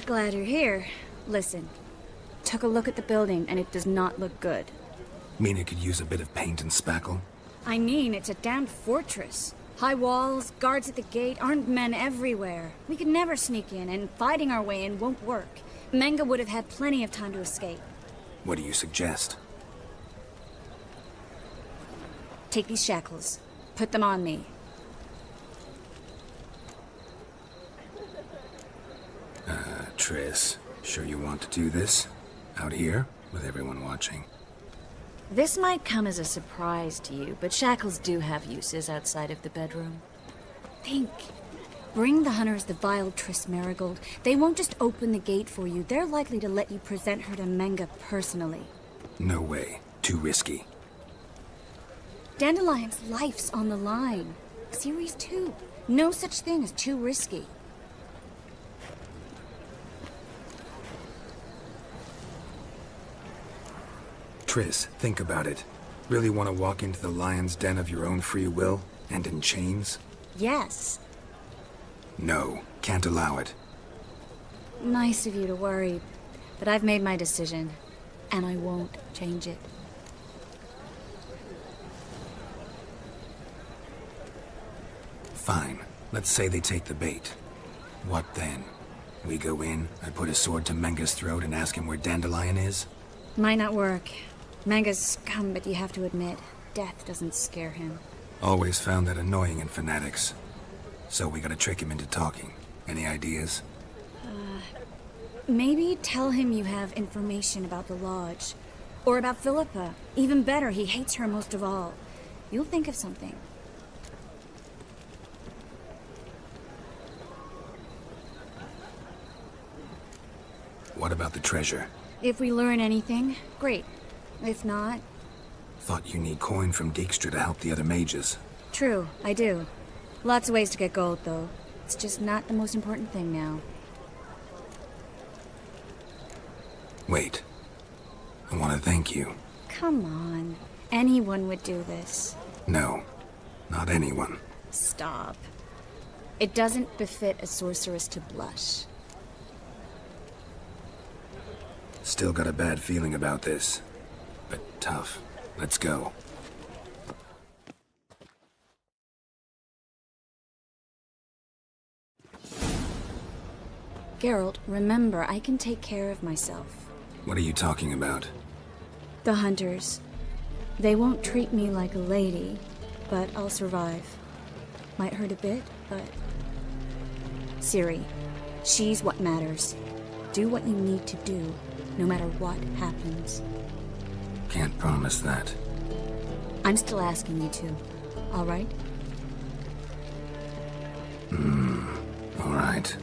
Glad you're here. Listen, took a look at the building and it does not look good. Mean it could use a bit of paint and spackle? I mean, it's a damned fortress. High walls, guards at the gate, armed men everywhere. We could never sneak in, and fighting our way in won't work. Menge would have had plenty of time to escape. What do you suggest? Take these shackles. Put them on me. Triss, sure you want to do this? Out here, with everyone watching? This might come as a surprise to you, but shackles do have uses outside of the bedroom. Think. Bring the hunters the vile Triss Marigold. They won't just open the gate for you. They're likely to let you present her to Menge personally. No way. Too risky. Dandelion's life's on the line. Series 2. No such thing as too risky. Triss, think about it. Really want to walk into the lion's den of your own free will, and in chains? Yes. No, can't allow it. Nice of you to worry, but I've made my decision, and I won't change it. Fine. Let's say they take the bait. What then? We go in, I put a sword to Menge's throat and ask him where Dandelion is? Might not work. Menge's scum, but you have to admit, death doesn't scare him. Always found that annoying in fanatics. So we gotta trick him into talking. Any ideas? Maybe tell him you have information about the Lodge. Or about Philippa. Even better, he hates her most of all. You'll think of something. What about the treasure? If we learn anything, great. If not... Thought you need coin from Dijkstra to help the other mages. True, I do. Lots of ways to get gold, though. It's just not the most important thing now. Wait. I want to thank you. Come on. Anyone would do this. No. Not anyone. Stop. It doesn't befit a sorceress to blush. Still got a bad feeling about this. But tough. Let's go. Geralt, remember, I can take care of myself. What are you talking about? The hunters. They won't treat me like a lady, but I'll survive. Might hurt a bit, but... Ciri, she's what matters. Do what you need to do, no matter what happens. Can't promise that. I'm still asking you to, all right? All right.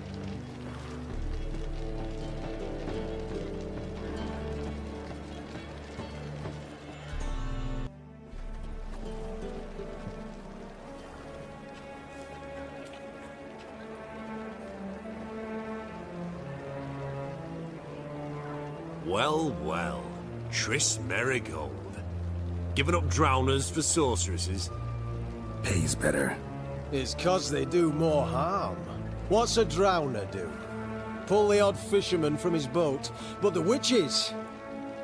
Well, well. Triss Marigold. Giving up drowners for sorceresses? Pays better. It's 'cause they do more harm. What's a drowner do? Pull the odd fisherman from his boat, but the witches,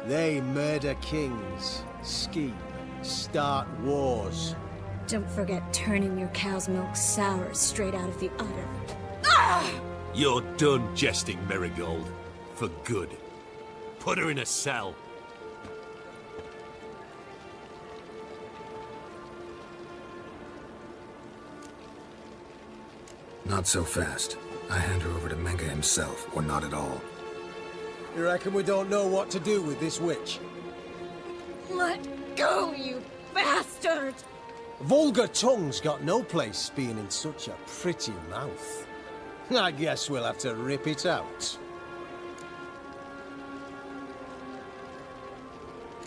they murder kings, scheme, start wars. Don't forget turning your cow's milk sour straight out of the udder. Ah! You're done jesting, Marigold. For good. Put her in a cell. Not so fast. I hand her over to Menge himself, or not at all. You reckon we don't know what to do with this witch? Let go, you bastard! Vulgar tongue's got no place being in such a pretty mouth. I guess we'll have to rip it out.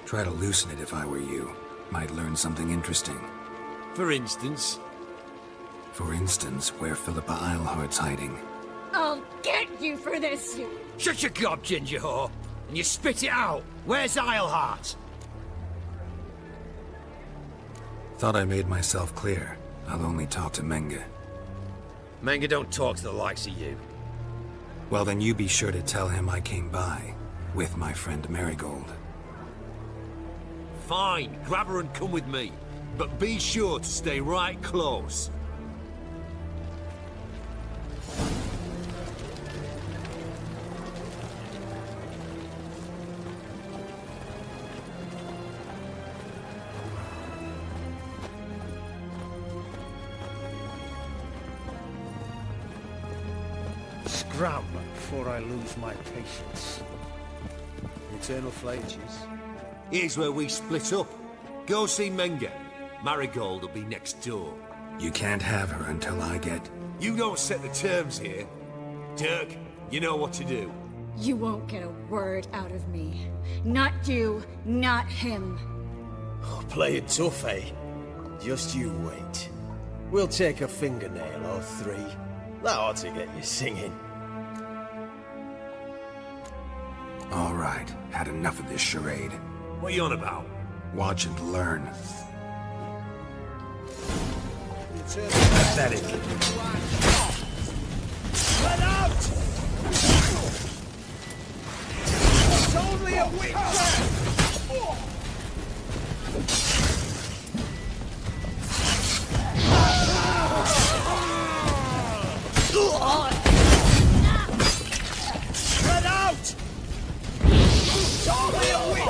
Try to loosen it if I were you. Might learn something interesting. For instance? For instance, where Philippa Eilhart's hiding. I'll get you for this, you... Shut your gob, ginger whore, and you spit it out. Where's Eilhart? Thought I made myself clear. I'll only talk to Menge. Menge don't talk to the likes of you. Well, then you be sure to tell him I came by, with my friend Marigold. Fine, grab her and come with me. But be sure to stay right close. Scram before I lose my patience. Eternal flages. Here's where we split up. Go see Menga. Marigold will be next door. You can't have her until I get... You don't set the terms here. Dirk, you know what to do. You won't get a word out of me. Not you, not him. Oh, play it tough, eh? Just you wait. We'll take a fingernail or three. That ought to get you singing. All right, had enough of this charade. What are you on about? Watch and learn. Pathetic. Let out! It's only a witch! Let out! It's only a witch!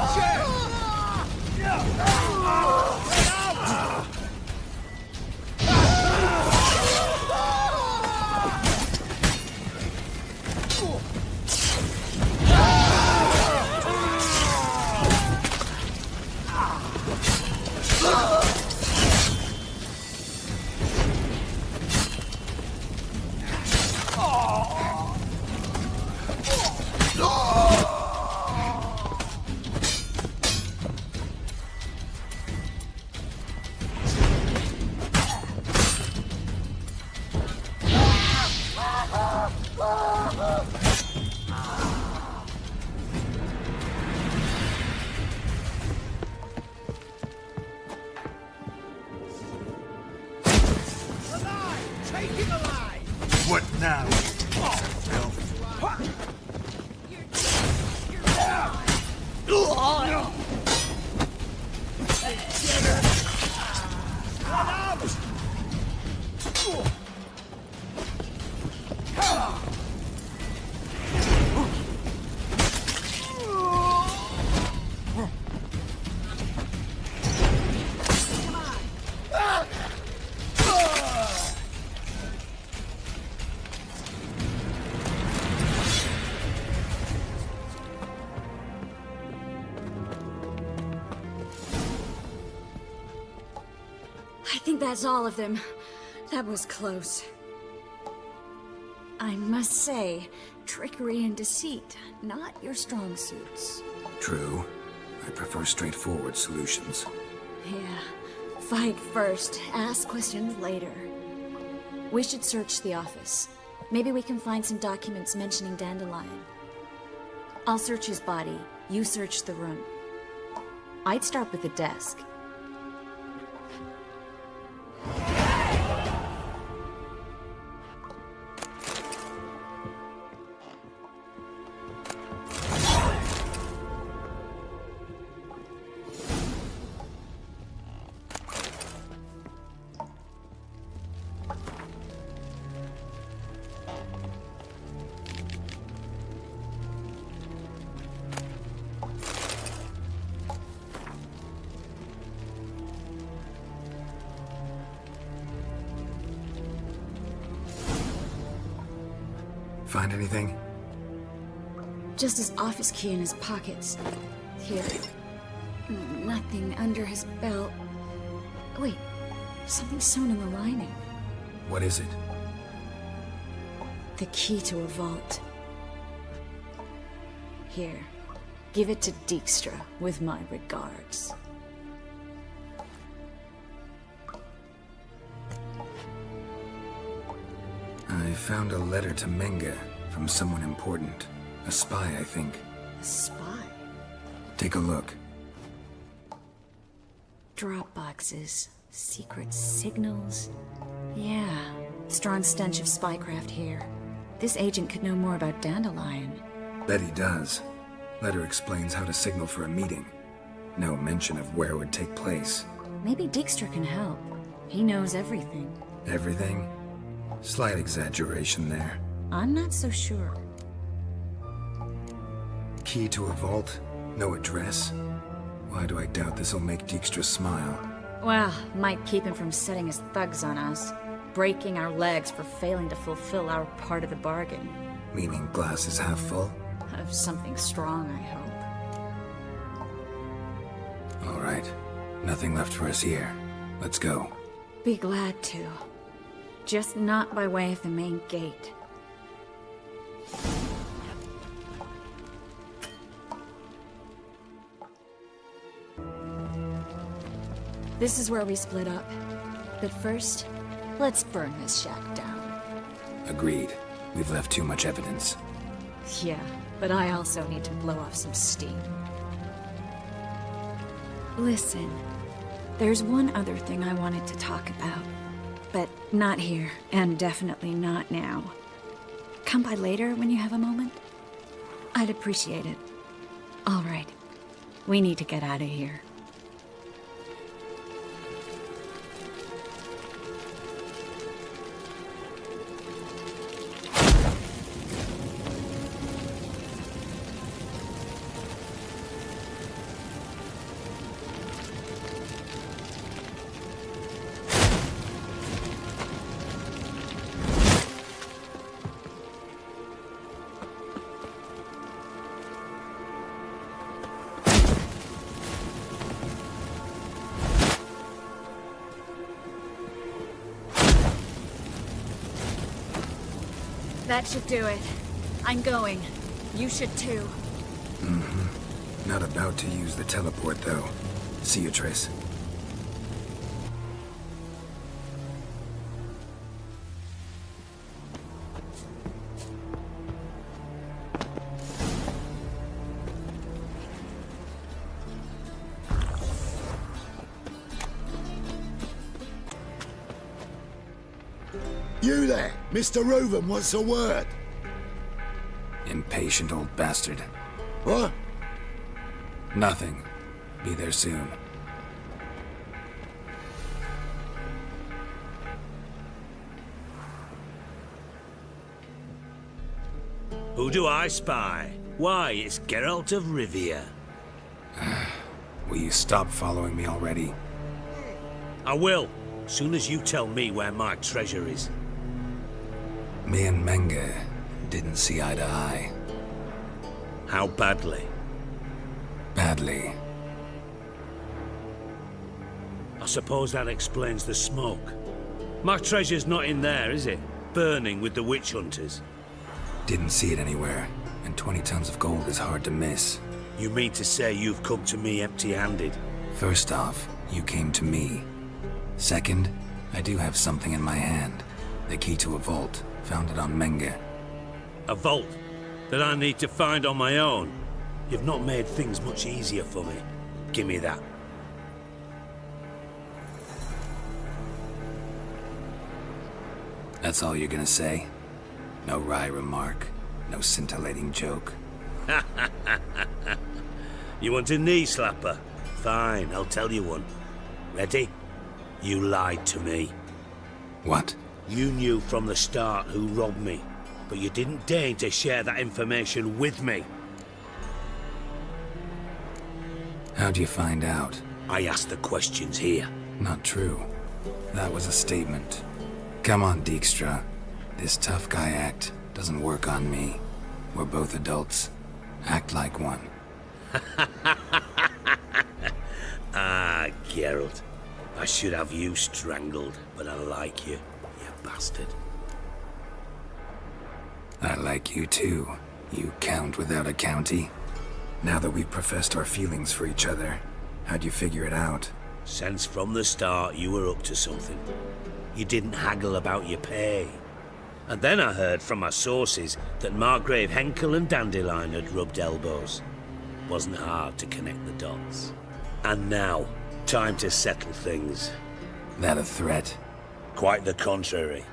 What now? I think that's all of them. That was close. I must say, trickery and deceit, not your strong suits. True. I prefer straightforward solutions. Yeah. Fight first, ask questions later. We should search the office. Maybe we can find some documents mentioning Dandelion. I'll search his body. You search the room. I'd start with the desk. Find anything? Just his office key in his pockets. Here. Nothing under his belt. Wait, something sewn in the lining. What is it? The key to a vault. Here, give it to Dijkstra with my regards. I found a letter to Menga from someone important. A spy, I think. A spy? Take a look. Drop boxes, secret signals. Yeah, strong stench of spycraft here. This agent could know more about Dandelion. Bet he does. Letter explains how to signal for a meeting. No mention of where it would take place. Maybe Dijkstra can help. He knows everything. Everything? Slight exaggeration there. I'm not so sure. Key to a vault? No address? Why do I doubt this'll make Dijkstra smile? Well, might keep him from setting his thugs on us. Breaking our legs for failing to fulfill our part of the bargain. Meaning glass is half full? Of something strong, I hope. All right. Nothing left for us here. Let's go. Be glad to. Just not by way of the main gate. This is where we split up. But first, let's burn this shack down. Agreed. We've left too much evidence. Yeah, but I also need to blow off some steam. Listen, there's one other thing I wanted to talk about. But not here, and definitely not now. Come by later when you have a moment? I'd appreciate it. All right. We need to get out of here. That should do it. I'm going. You should too. Not about to use the teleport, though. See you, Triss. You there, Mr. Roven wants a word. Impatient old bastard. What? Nothing. Be there soon. Who do I spy? Why, it's Geralt of Rivia. Will you stop following me already? I will, soon as you tell me where my treasure is. Me and Menge didn't see eye to eye. How badly? Badly. I suppose that explains the smoke. My treasure's not in there, is it? Burning with the witch hunters. Didn't see it anywhere, and 20 tons of gold is hard to miss. You mean to say you've come to me empty-handed? First off, you came to me. Second, I do have something in my hand. The key to a vault, found it on Menge. A vault that I need to find on my own? You've not made things much easier for me. Give me that. That's all you're gonna say? No wry remark, no scintillating joke. You want a knee slapper? Fine, I'll tell you one. Ready? You lied to me. What? You knew from the start who robbed me, but you didn't deign to share that information with me. How'd you find out? I asked the questions here. Not true. That was a statement. Come on, Dijkstra. This tough guy act doesn't work on me. We're both adults. Act like one. Ah, Geralt. I should have you strangled, but I like you, you bastard. I like you too, you count without a county. Now that we've professed our feelings for each other, how'd you figure it out? Since from the start you were up to something. You didn't haggle about your pay. And then I heard from my sources that Margrave Henkel and Dandelion had rubbed elbows. Wasn't hard to connect the dots. And now, time to settle things. That a threat? Quite the contrary.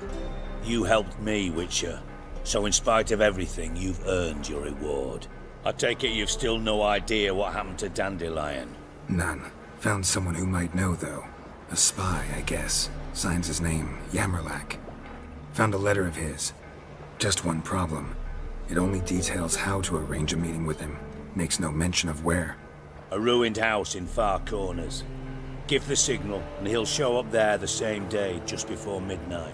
You helped me, Witcher. So in spite of everything, you've earned your reward. I take it you've still no idea what happened to Dandelion? None. Found someone who might know, though. A spy, I guess. Signs his name, Yamerlak. Found a letter of his. Just one problem. It only details how to arrange a meeting with him. Makes no mention of where. A ruined house in Far Corners. Give the signal, and he'll show up there the same day, just before midnight.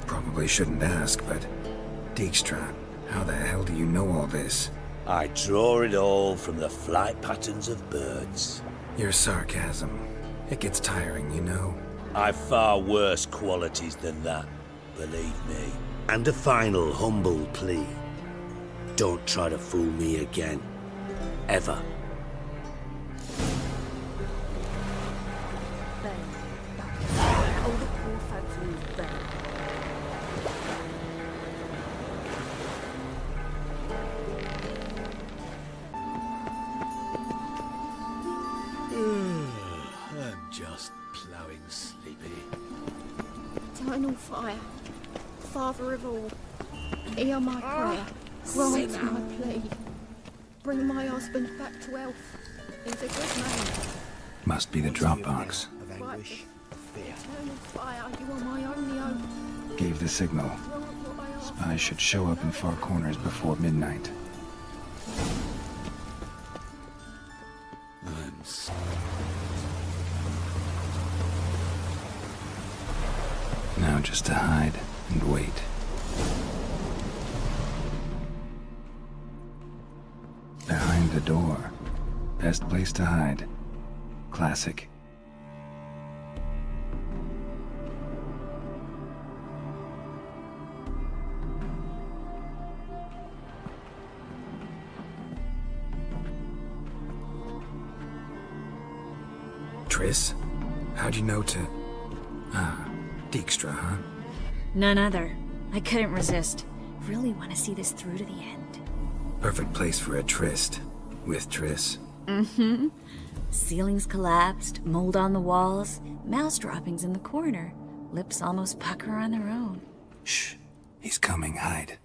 Probably shouldn't ask, but... Dijkstra, how the hell do you know all this? I draw it all from the flight patterns of birds. Your sarcasm. It gets tiring, you know. I've far worse qualities than that, believe me. And a final humble plea. Don't try to fool me again. Ever. I'm just plowing sleepy. Eternal fire, Father of all, hear my prayer, grant my plea. Bring my husband back to health. He's a good man. Must be the Dropbox. Righteous. Eternal fire, you are my only hope. Gave the signal. Grant what I ask. Spies should show up in Far Corners before midnight. Now just to hide and wait. Behind the door. Best place to hide. Classic. Triss? How'd you know to... Dijkstra, huh? None other. I couldn't resist. Really want to see this through to the end. Perfect place for a tryst. With Triss. Mm-hmm. Ceilings collapsed, mold on the walls, mouse droppings in the corner. Lips almost pucker on their own. Shh. He's coming, hide.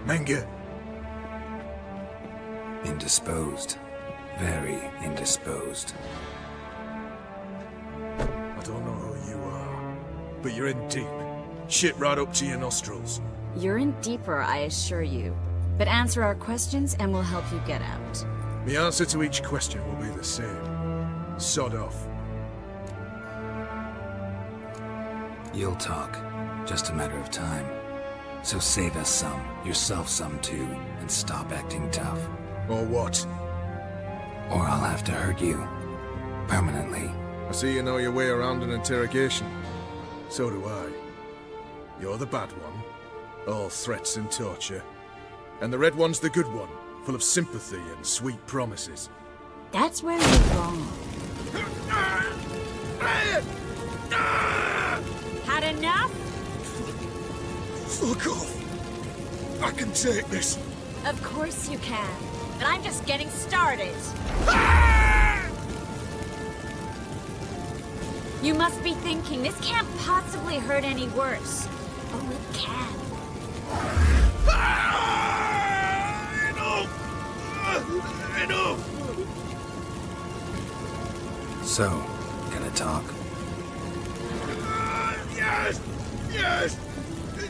Menge, Indisposed. Very indisposed. I don't know who you are, but you're in deep. Shit right up to your nostrils. You're in deeper, I assure you. But answer our questions and we'll help you get out. The answer to each question will be the same. Sod off. You'll talk. Just a matter of time. So save us some, yourself some too, and stop acting tough. Or what? Or I'll have to hurt you. Permanently. I see you know your way around an interrogation. So do I. You're the bad one. All threats and torture. And the red one's the good one, full of sympathy and sweet promises. That's where you're wrong. Had enough? Fuck off! I can take this. Of course you can. But I'm just getting started. You must be thinking, this can't possibly hurt any worse. Oh, it can. Enough! So, gonna talk? Yes! Yes!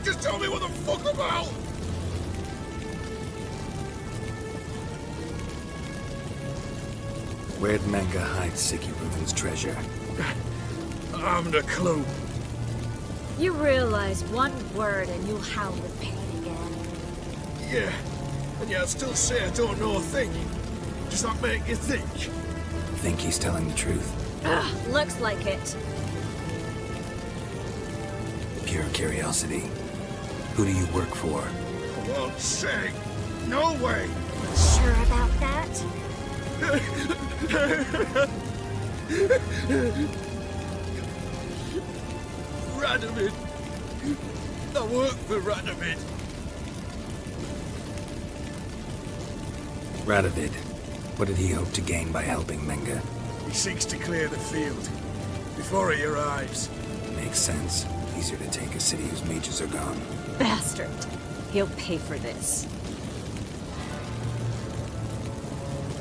Just tell me what the fuck about! Where'd Menge hide Sicky Reuven's treasure? I haven't a clue. You realize one word and you'll howl with pain again. Yeah, and yet I'd still say I don't know a thing. Does that make you think? Think he's telling the truth? Ugh, looks like it. Pure curiosity. Who do you work for? I won't say. No way! Sure about that? Radomir. I work for Radomir. Radovid, what did he hope to gain by helping Menga? He seeks to clear the field before he arrives. Makes sense. Easier to take a city whose mages are gone. Bastard. He'll pay for this.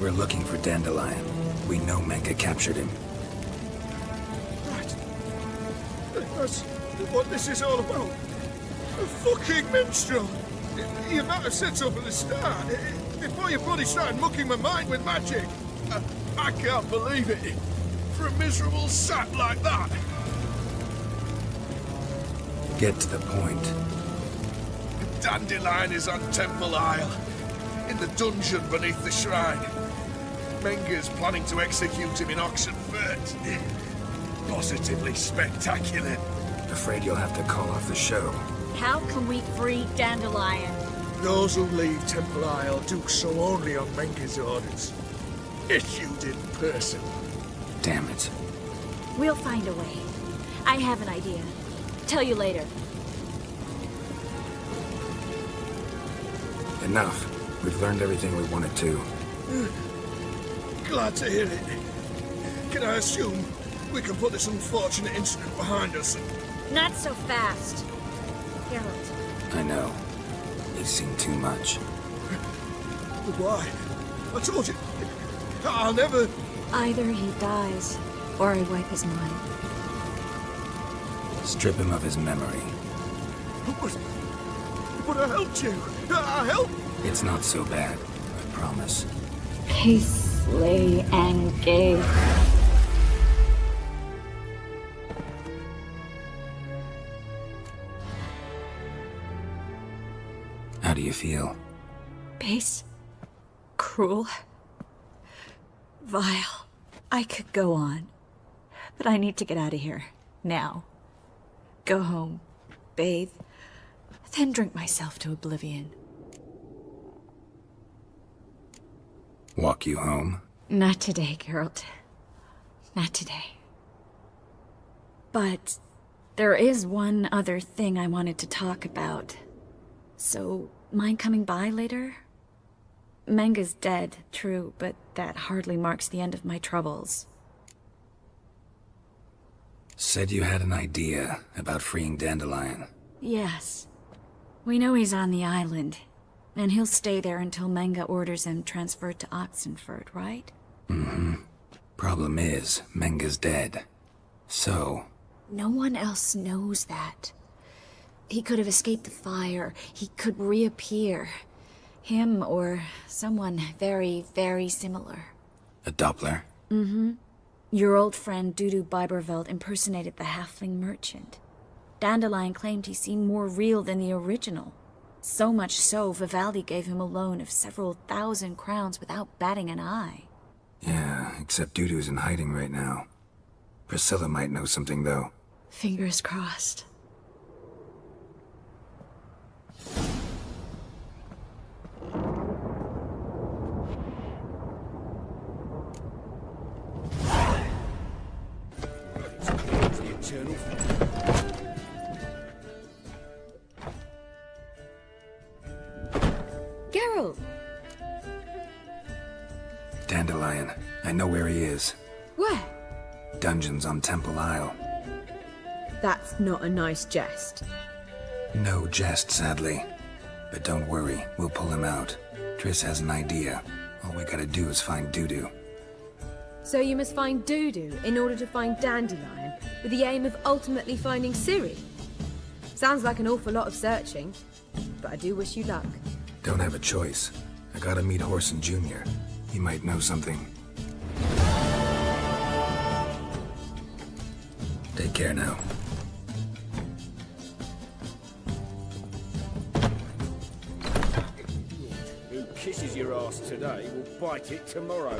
We're looking for Dandelion. We know Menga captured him. Right. That's what this is all about. A fucking minstrel! You might have said so from the start. Before you bloody started mucking my mind with magic. I can't believe it. For a miserable sap like that. Get to the point. Dandelion is on Temple Isle, in the dungeon beneath the shrine. Menga's planning to execute him in Oxenfurt. Positively spectacular. Afraid you'll have to call off the show. How can we free Dandelion? Those who leave Temple Isle do so only on Menga's orders. Issued in person. Damn it. We'll find a way. I have an idea. Tell you later. Enough. We've learned everything we wanted to. Glad to hear it. Can I assume we can put this unfortunate incident behind us? Not so fast. Geralt. I know. You've seen too much. But why? I told you. I'll never... Either he dies, or I wipe his mind. Strip him of his memory. But I helped you. I helped... It's not so bad, I promise. Peacefully and gay. How do you feel? Base. Cruel. Vile. I could go on. But I need to get out of here. Now. Go home. Bathe. Then drink myself to oblivion. Walk you home? Not today, Geralt. Not today. But there is one other thing I wanted to talk about. So, mind coming by later? Menga's dead, true, but that hardly marks the end of my troubles. Said you had an idea about freeing Dandelion. Yes. We know he's on the island, and he'll stay there until Menga orders him transferred to Oxenfurt, right? Mm-hmm. Problem is, Menga's dead. So... No one else knows that. He could have escaped the fire. He could reappear. Him or someone very, very similar. A Doppler? Mm-hmm. Your old friend Dudu Biberveld impersonated the halfling merchant. Dandelion claimed he seemed more real than the original. So much so, Vivaldi gave him a loan of several thousand crowns without batting an eye. Yeah, except Dudu's in hiding right now. Priscilla might know something, though. Fingers crossed. Geralt! Dandelion. I know where he is. Where? Dungeons on Temple Isle. That's not a nice jest. No jest, sadly. But don't worry, we'll pull him out. Triss has an idea. All we gotta do is find Dudu. So you must find Dudu in order to find Dandelion, with the aim of ultimately finding Ciri? Sounds like an awful lot of searching, but I do wish you luck. Don't have a choice. I gotta meet Horson Jr. He might know something. Take care now. Who kisses your ass today will bite it tomorrow.